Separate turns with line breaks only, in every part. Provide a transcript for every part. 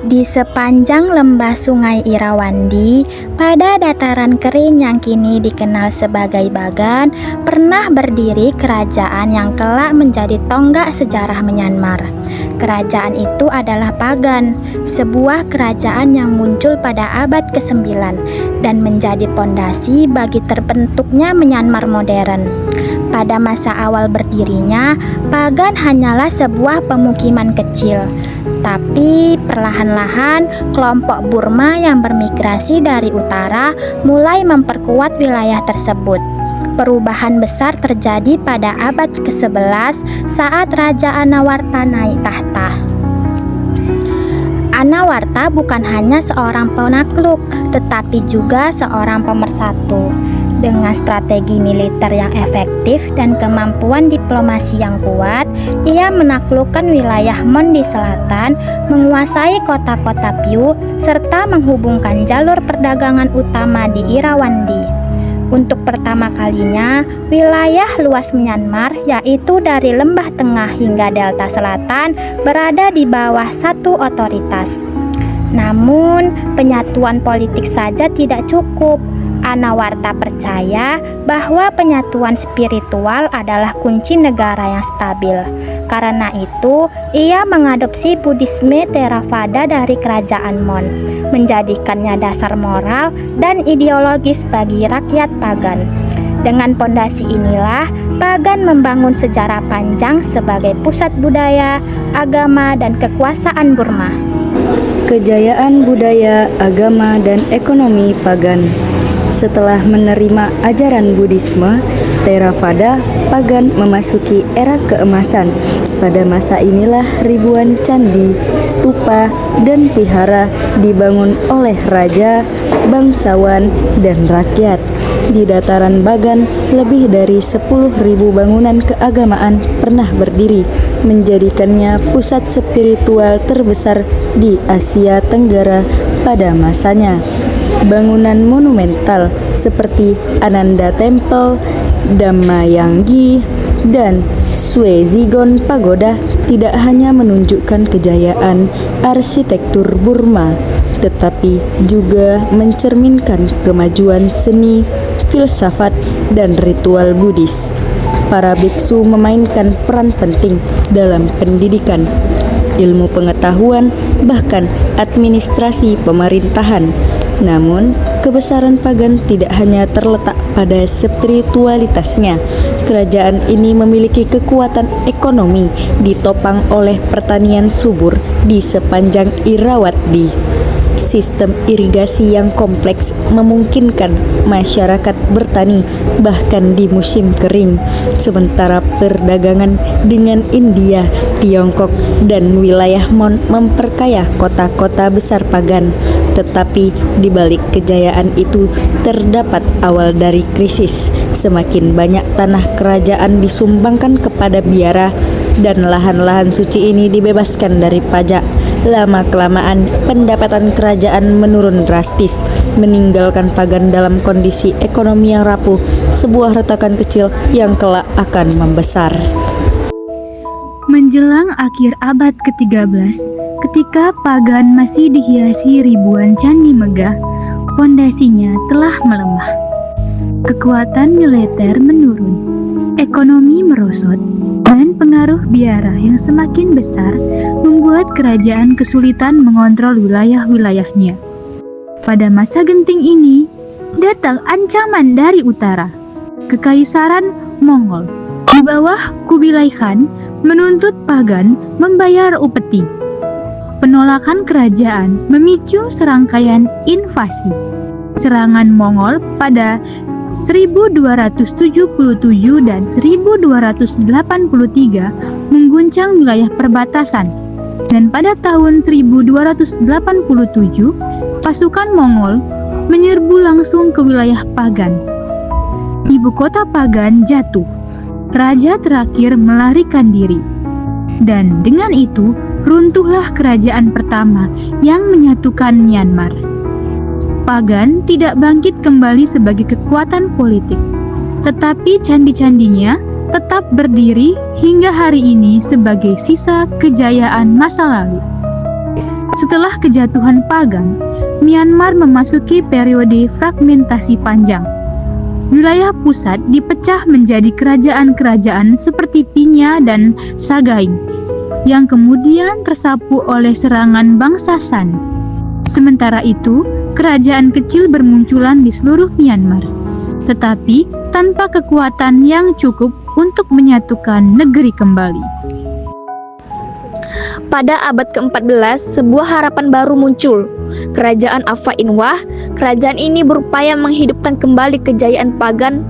Di sepanjang lembah Sungai Irrawaddy, pada dataran kering yang kini dikenal sebagai Bagan, pernah berdiri kerajaan yang kelak menjadi tonggak sejarah Myanmar. Kerajaan itu adalah Pagan, sebuah kerajaan yang muncul pada abad ke-9 dan menjadi pondasi bagi terbentuknya Myanmar modern. Pada masa awal berdirinya, Pagan hanyalah sebuah pemukiman kecil. Tapi perlahan-lahan kelompok Burma yang bermigrasi dari utara mulai memperkuat wilayah tersebut. Perubahan besar terjadi pada abad ke-11 saat Raja Anawarta naik tahta. Anawarta bukan hanya seorang penakluk, tetapi juga seorang pemersatu. Dengan strategi militer yang efektif dan kemampuan diplomasi yang kuat, ia menaklukkan wilayah Mon di selatan, menguasai kota-kota Piu, serta menghubungkan jalur perdagangan utama di Irrawaddy. Untuk pertama kalinya, wilayah luas Myanmar, yaitu dari lembah tengah hingga delta selatan, berada di bawah satu otoritas. Namun, penyatuan politik saja tidak cukup. Anawarta percaya bahwa penyatuan spiritual adalah kunci negara yang stabil. Karena itu, ia mengadopsi Buddhisme Theravada dari kerajaan Mon, menjadikannya dasar moral dan ideologis bagi rakyat Pagan. Dengan pondasi inilah, Pagan membangun sejarah panjang sebagai pusat budaya, agama, dan kekuasaan Burma.
Kejayaan budaya, agama, dan ekonomi Pagan. Setelah menerima ajaran Buddhisme Theravada, Pagan memasuki era keemasan. Pada masa inilah ribuan candi, stupa, dan vihara dibangun oleh raja, bangsawan, dan rakyat. Di dataran Bagan, lebih dari 10.000 bangunan keagamaan pernah berdiri, menjadikannya pusat spiritual terbesar di Asia Tenggara pada masanya. Bangunan monumental seperti Ananda Temple, Dhammayanggi, dan Swezigon Pagoda tidak hanya menunjukkan kejayaan arsitektur Burma, tetapi juga mencerminkan kemajuan seni, filsafat, dan ritual Buddhis. Para biksu memainkan peran penting dalam pendidikan, ilmu pengetahuan, bahkan administrasi pemerintahan. Namun, kebesaran Pagan tidak hanya terletak pada spiritualitasnya. Kerajaan ini memiliki kekuatan ekonomi ditopang oleh pertanian subur di sepanjang Irrawaddy. Sistem irigasi yang kompleks memungkinkan masyarakat bertani bahkan di musim kering, sementara perdagangan dengan India, Tiongkok, dan wilayah Mon memperkaya kota-kota besar Pagan. Tetapi di balik kejayaan itu terdapat awal dari krisis. Semakin banyak tanah kerajaan disumbangkan kepada biara dan lahan-lahan suci ini dibebaskan dari pajak. Lama-kelamaan pendapatan kerajaan menurun drastis, meninggalkan Pagan dalam kondisi ekonomi yang rapuh, sebuah retakan kecil yang kelak akan membesar.
Menjelang akhir abad ke-13, ketika Pagan masih dihiasi ribuan candi megah, fondasinya telah melemah. Kekuatan militer menurun, ekonomi merosot, dan pengaruh biara yang semakin besar membuat kerajaan kesulitan mengontrol wilayah-wilayahnya. Pada masa genting ini, datang ancaman dari utara. Kekaisaran Mongol di bawah Kubilai Khan menuntut Pagan membayar upeti. Penolakan kerajaan memicu serangkaian invasi. Serangan Mongol pada 1277 dan 1283 mengguncang wilayah perbatasan, dan pada tahun 1287 pasukan Mongol menyerbu langsung ke wilayah Pagan. Ibu kota Pagan jatuh, raja terakhir melarikan diri, dan dengan itu runtuhlah kerajaan pertama yang menyatukan Myanmar. Pagan tidak bangkit kembali sebagai kekuatan politik, tetapi candi-candinya tetap berdiri hingga hari ini sebagai sisa kejayaan masa lalu. Setelah kejatuhan Pagan, Myanmar memasuki periode fragmentasi panjang. Wilayah pusat dipecah menjadi kerajaan-kerajaan seperti Pinya dan Sagaing, yang kemudian tersapu oleh serangan bangsa San. Sementara itu, kerajaan kecil bermunculan di seluruh Myanmar, tetapi tanpa kekuatan yang cukup untuk menyatukan negeri kembali.
Pada abad ke-14, sebuah harapan baru muncul. Kerajaan Afa Inwah. Kerajaan ini berupaya menghidupkan kembali kejayaan Pagan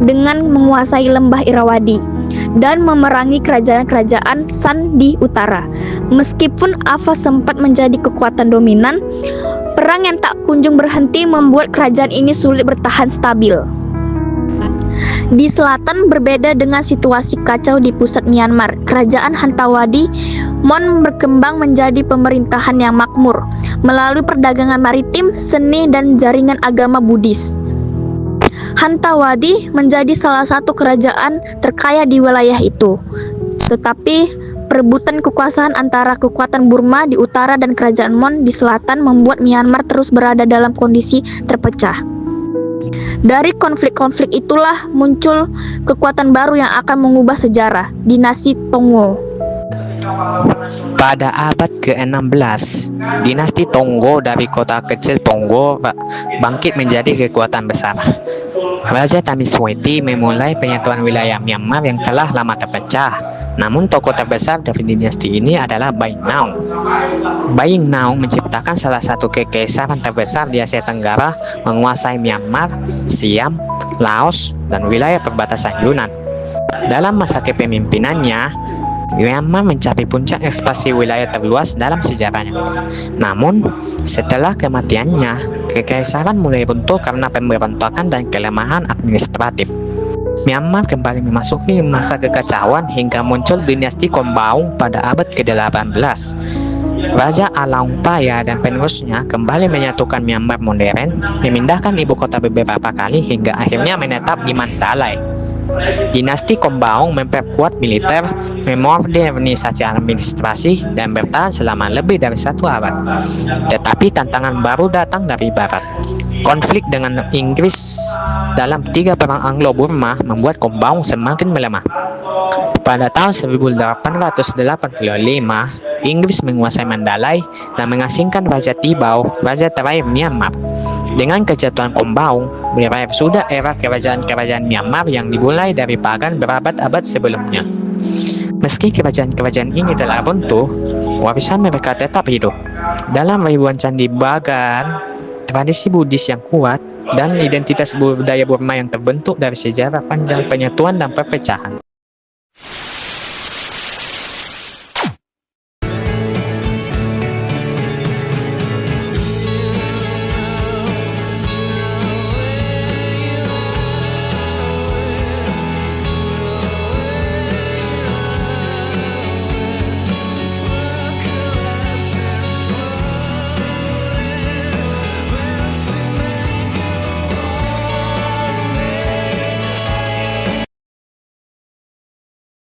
dengan menguasai lembah Irrawaddy dan memerangi kerajaan-kerajaan San di utara. Meskipun Afa sempat menjadi kekuatan dominan, perang yang tak kunjung berhenti membuat kerajaan ini sulit bertahan stabil. Di selatan berbeda dengan situasi kacau di pusat Myanmar. Kerajaan Hantawadi Mon berkembang menjadi pemerintahan yang makmur melalui perdagangan maritim, seni, dan jaringan agama Buddhis. Hantawadi menjadi salah satu kerajaan terkaya di wilayah itu. Tetapi perebutan kekuasaan antara kekuatan Burma di utara dan kerajaan Mon di selatan membuat Myanmar terus berada dalam kondisi terpecah. Dari konflik-konflik itulah muncul kekuatan baru yang akan mengubah sejarah, dinasti Tonggo.
Pada abad ke-16, dinasti Tonggo dari kota kecil Tonggo bangkit menjadi kekuatan besar. Raja Tamisweti memulai penyatuan wilayah Myanmar yang telah lama terpecah. Namun tokoh terbesar dari dinasti ini adalah Baing Naung. Baing Naung menciptakan salah satu kekaisaran terbesar di Asia Tenggara, menguasai Myanmar, Siam, Laos, dan wilayah perbatasan Yunan. Dalam masa kepemimpinannya, Myanmar mencapai puncak ekspansi wilayah terluas dalam sejarahnya. Namun, setelah kematiannya, kekaisaran mulai runtuh karena pemberontakan dan kelemahan administratif. Myanmar kembali memasuki masa kekacauan hingga muncul dinasti Kombaung pada abad ke-18. Raja Alaungpaya dan penerusnya kembali menyatukan Myanmar modern, memindahkan ibu kota beberapa kali hingga akhirnya menetap di Mandalay. Dinasti Kombaung memperkuat militer, memodernisasi administrasi, dan bertahan selama lebih dari 1 abad. Tetapi tantangan baru datang dari barat. Konflik dengan Inggris dalam 3 perang Anglo-Burma membuat Kombaung semakin melemah. Pada tahun 1885, Inggris menguasai Mandalay dan mengasingkan Raja Tibau, raja terakhir Myanmar. Dengan kejatuhan Kombaung, berakhir sudah era kerajaan-kerajaan Myanmar yang dimulai dari Pagan berabad-abad sebelumnya. Meski kerajaan-kerajaan ini telah runtuh, warisan mereka tetap hidup. Dalam ribuan candi Bagan, tradisi Buddhis yang kuat, dan identitas budaya Burma yang terbentuk dari sejarah panjang penyatuan dan perpecahan.